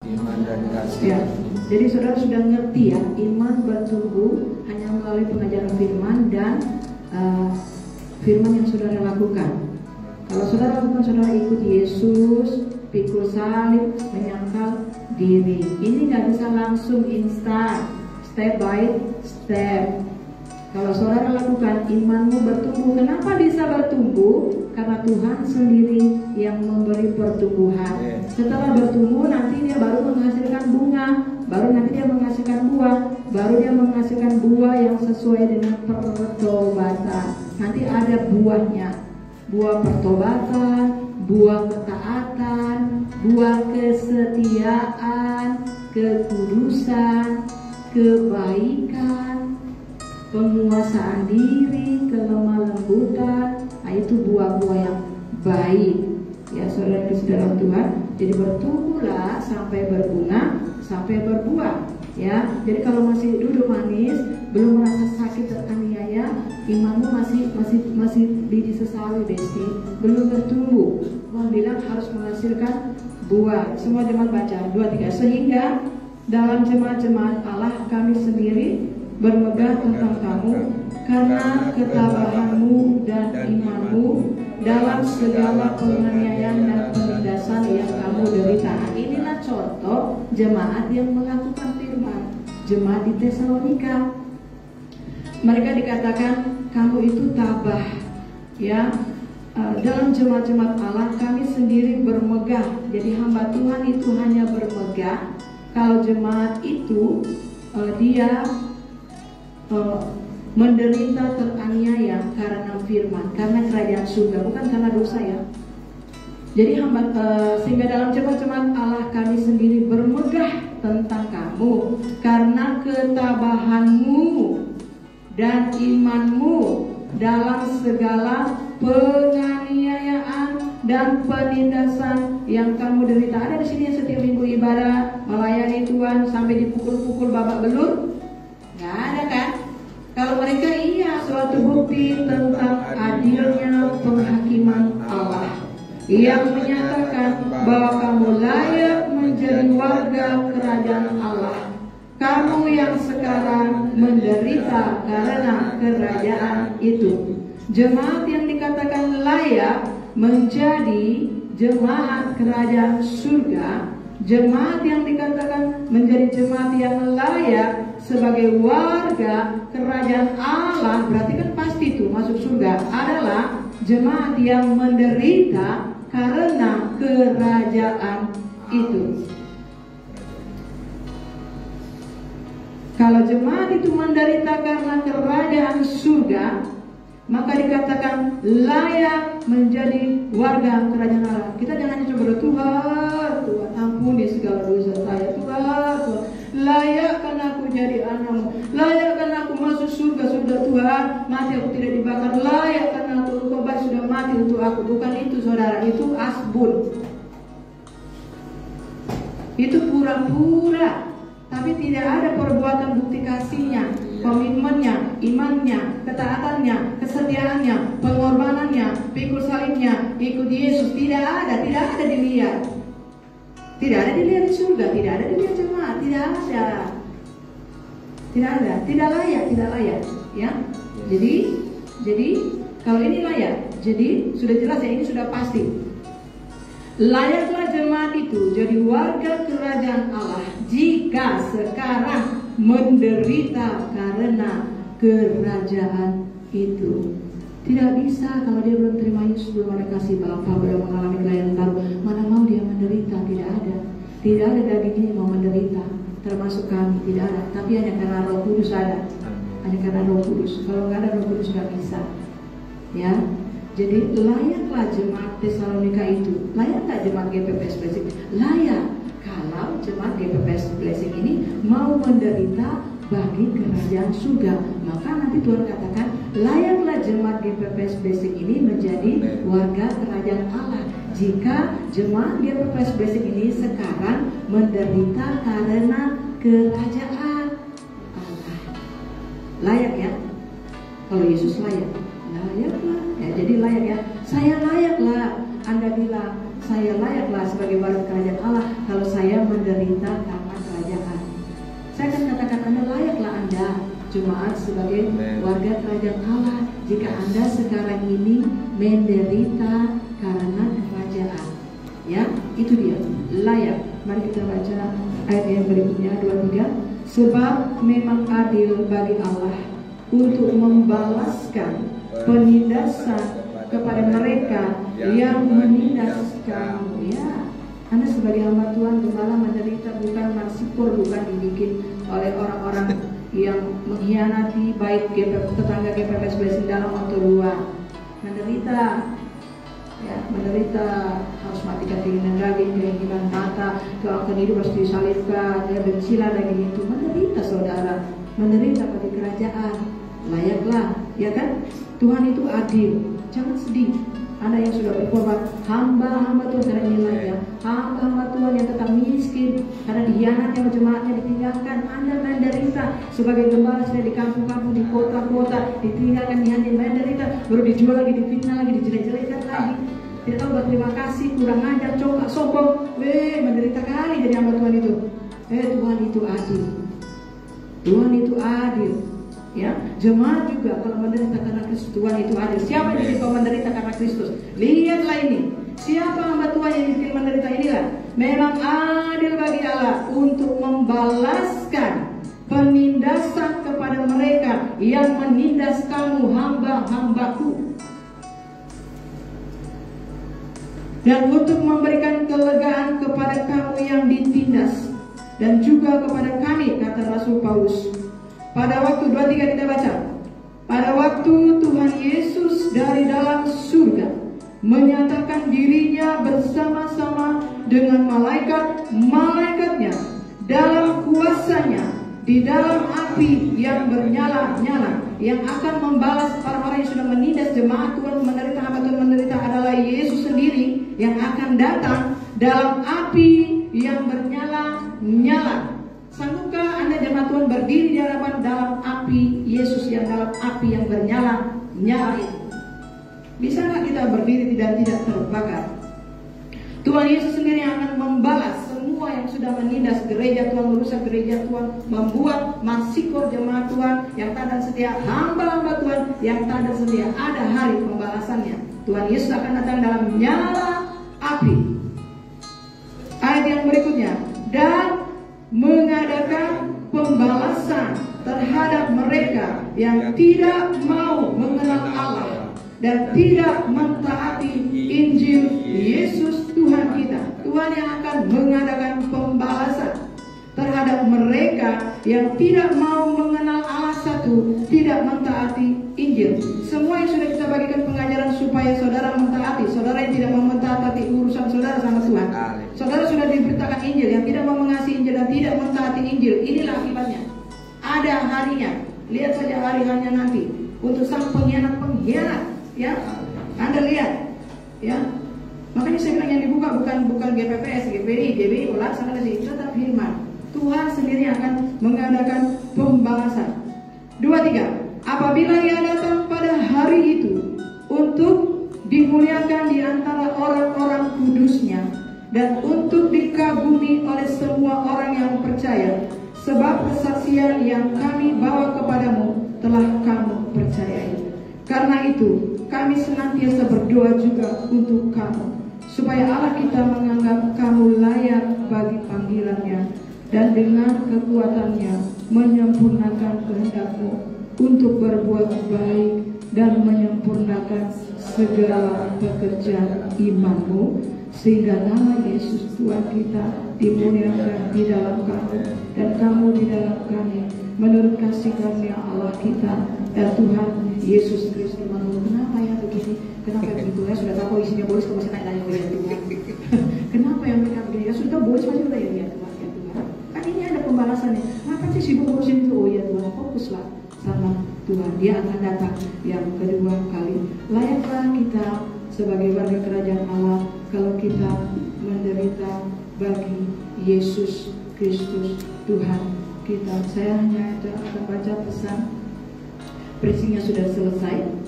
Iman dan kasih. Ya, jadi saudara sudah ngerti ya, iman bertumbuh hanya melalui pengajaran firman dan firman yang saudara lakukan. Kalau saudara lakukan, saudara ikut Yesus, pikul salib, menyangkal diri. Ini nggak bisa langsung instan, step by step. Kalau saudara lakukan, imanmu bertumbuh. Kenapa bisa bertumbuh? Karena Tuhan sendiri yang memberi pertumbuhan. Setelah bertumbuh, nanti dia baru menghasilkan bunga, baru nanti dia menghasilkan buah, baru dia menghasilkan buah yang sesuai dengan pertobatan. Nanti ada buahnya, buah pertobatan, buah ketaatan, buah kesetiaan, kekudusan, kebaikan, penguasaan diri, kelemah lembutan. Nah, itu buah-buah yang baik ya saudara dalam Tuhan. Jadi bertumbuhlah sampai berbunga, sampai berbuah ya. Jadi kalau masih duduk manis, belum merasa sakit teraniaya, imanmu masih biji sesali besti, belum bertumbuh. Tuhan bilang harus menghasilkan buah. Semua jemaat baca 2-3. Sehingga dalam jemaat-jemaat Allah kami sendiri bermegah tentang kamu karena ketabahanmu dan imanmu dalam segala penganiayaan dan penindasan yang kamu derita. Inilah contoh jemaat yang melakukan firman, jemaat di Tesalonika. Mereka dikatakan kamu itu tabah ya. Dalam jemaat-jemaat Allah kami sendiri bermegah. Jadi hamba Tuhan itu hanya bermegah kalau jemaat itu dia menderita teraniaya karena firman, karena kerajaan surga, bukan karena dosa ya. Jadi sehingga dalam jemaat-jemaat Allah kami sendiri bermegah tentang kamu karena ketabahanmu dan imanmu dalam segala penganiayaan dan penindasan yang kamu derita. Ada di sini yang setiap minggu ibadah melayani Tuhan sampai dipukul-pukul babak belur? Nggak ada kan? Kalau mereka iya, suatu bukti tentang adilnya penghakiman Allah yang menyatakan bahwa kamu layak menjadi warga kerajaan Allah. Kamu yang sekarang menderita karena kerajaan itu. Jemaat yang dikatakan layak menjadi jemaat kerajaan surga, jemaat yang dikatakan menjadi jemaat yang layak sebagai warga kerajaan Allah, berarti kan pasti itu masuk surga, adalah jemaat yang menderita karena kerajaan itu. Kalau jemaat itu menderita karena kerajaan surga, maka dikatakan layak menjadi warga kerajaan Allah. Kita jangan coba Tuhan, Tuhan ampuni segala dosa saya, Tuhan, layakkan aku jadi anakmu, layakkan aku masuk surga, sudah Tuhan, mati aku tidak dibakar, layakkan aku, engkau baik sudah mati untuk aku. Bukan itu saudara, itu asbun, itu pura-pura, tapi tidak ada perbuatan bukti kasihnya, komitmennya, imannya, ketaatannya, kesetiaannya, pengorbanannya, pikul salibnya, ikut Yesus. Tidak ada dilihat. Tidak ada dilihat di surga, tidak ada dilihat jemaat, tidak ada, tidak layak, ya. Jadi kalau ini layak, jadi sudah jelas ya, ini sudah pasti. Layaklah jemaat itu jadi warga kerajaan Allah jika sekarang menderita karena kerajaan itu. Tidak bisa kalau dia belum terima Yesus, belum ada kasih Bapa, belum mengalami kelahiran baru, mana mau dia menderita. Tidak ada daging ini mau menderita, termasuk kami, tidak ada. Tapi hanya karena Roh Kudus ada, hanya karena Roh Kudus. Kalau nggak ada Roh Kudus nggak bisa, ya. Jadi layaklah jemaat Tesalonika itu. Layak nggak jemaat GPPS Blessing? Layak. Kalau jemaat GPPS Blessing ini mau menderita bagi kerajaan surga, maka nanti Tuhan katakan layaklah jemaat GPPS Blessing ini menjadi warga kerajaan Allah jika jemaat GPPS Blessing ini sekarang menderita karena kerajaan Allah. Layak ya? Kalau Yesus layak, layaklah ya, jadi layak ya. Saya layaklah. Anda bilang saya layaklah sebagai warga kerajaan Allah kalau saya menderita dikatakan Anda layaklah Anda jemaat sebagai warga kerajaan Allah jika Anda sekarang ini menderita karena kerajaan. Ya, itu dia, layak. Mari kita baca ayat yang berikutnya 23. Sebab memang adil bagi Allah untuk membalaskan penindasan kepada mereka yang menindas kamu. Ya, Anda sebagai hamba Tuhan gembala menderita bukan marsikor, bukan dibikin oleh orang-orang yang mengkhianati baik tetangga GPP sebelah dalam atau luar. Menderita, ya, menderita harus matikan keinginan daging, keinginan mata, keangkan hidup harus disalibkan, ya, bencilah daging itu. Menderita saudara, menderita bagi kerajaan, layaklah, ya kan? Tuhan itu adil, jangan sedih. Anda yang sudah berkorban, hamba-hamba Tuhan karena nilainya, hamba-hamba Tuhan yang tetap miskin karena dihianatnya jemaatnya ditinggalkan. Anda menderita sebagai gembala sudah di kampung-kampung, di kota-kota, ditinggalkan, menderita, baru dijual lagi, difitnah lagi, dijelek-jelekan lagi. Tidak tahu berterima kasih, kurang ajar, congkak, sombong. Menderita kali jadi hamba Tuhan itu. Tuhan itu adil. Tuhan itu adil. Ya, jemaat juga kalau menderita karena Kristus, Tuhan itu adil. Siapa yang jadi menderita karena Kristus? Lihatlah ini. Siapa hamba Tuhan yang jadi menderita inilah? Memang adil bagi Allah untuk membalaskan penindasan kepada mereka yang menindas kamu, hamba-hambaku, dan untuk memberikan kelegaan kepada kamu yang ditindas, dan juga kepada kami, kata Rasul Paulus. Pada waktu 23 kita baca. Pada waktu Tuhan Yesus dari dalam surga menyatakan dirinya bersama-sama dengan malaikat-malaikatnya dalam kuasanya di dalam api yang bernyala-nyala, yang akan membalas orang-orang yang sudah menindas jemaat Tuhan, menderita hamba Tuhan menderita, adalah Yesus sendiri yang akan datang dalam api yang bernyala-nyala. Sanggupkah Anda jemaat Tuhan berdiri di hadapan dalam api Yesus yang dalam api yang bernyala-nyala itu? Bisa nggak kita berdiri dan tidak terbakar? Tuhan Yesus sendiri yang akan membalas semua yang sudah menindas gereja Tuhan, merusak gereja Tuhan, membuat marsikor jemaat Tuhan yang tak dan setia, hamba-hamba Tuhan yang tak dan setia. Ada hari pembalasannya. Tuhan Yesus akan datang dalam nyala api. Ayat yang berikutnya, dan mengadakan pembalasan terhadap mereka yang tidak mau mengenal Allah dan tidak mentaati Injil Yesus Tuhan kita. Tuhan yang akan mengadakan pembalasan terhadap mereka yang tidak mau mengenal Allah satu, tidak mentaati Injil. Semua yang sudah kita bagikan pengajaran supaya saudara mentaati. Saudara yang tidak mau mentaati urusan saudara sama Tuhan. Saudara sudah diberitakan Injil, yang tidak mau mengasihi Injil dan tidak mentaati Injil. Inilah akibatnya. Ada harinya. Lihat saja hari-harinya nanti untuk sang pengkhianat. Ya, Anda lihat. Ya, makanya saya bilang yang dibuka bukan GPPS, GPI, GBI, sana sih, tetap firman. Tuhan sendiri akan mengadakan pembalasan. 23. Apabila Ia datang pada hari itu untuk dimuliakan di antara orang-orang kudusnya dan untuk dikagumi oleh semua orang yang percaya, sebab kesaksian yang kami bawa kepadamu telah kamu percayai. Karena itu kami senantiasa berdoa juga untuk kamu, supaya Allah kita menganggap kamu layak bagi panggilannya, dan dengan kekuatannya menyempurnakan kehendakmu untuk berbuat baik dan menyempurnakan segala pekerjaan imanmu, sehingga nama Yesus Tuhan kita dimuliakan di dalam kamu dan kamu di dalam kami, menurut kasih karunia Allah kita dan Tuhan Yesus Kristus. Kenapa ya begini? Kenapa begitu ya? Sudah tahu isinya bolis, kok masih tanya-tanya ya Tuhan. Kenapa yang mereka begini? Ya sudah bolis masih udah ya Tuhan. Kan ini ada pembalasannya. Kenapa sih sibuk ngurusin itu? Oh ya Tuhan, fokuslah sama Tuhan. Dia akan datang yang kedua kali. Layaklah kita sebagai warga kerajaan Allah kalau kita menderita bagi Yesus Kristus Tuhan kita. Saya hanya akan baca pesan. Preachingnya sudah selesai.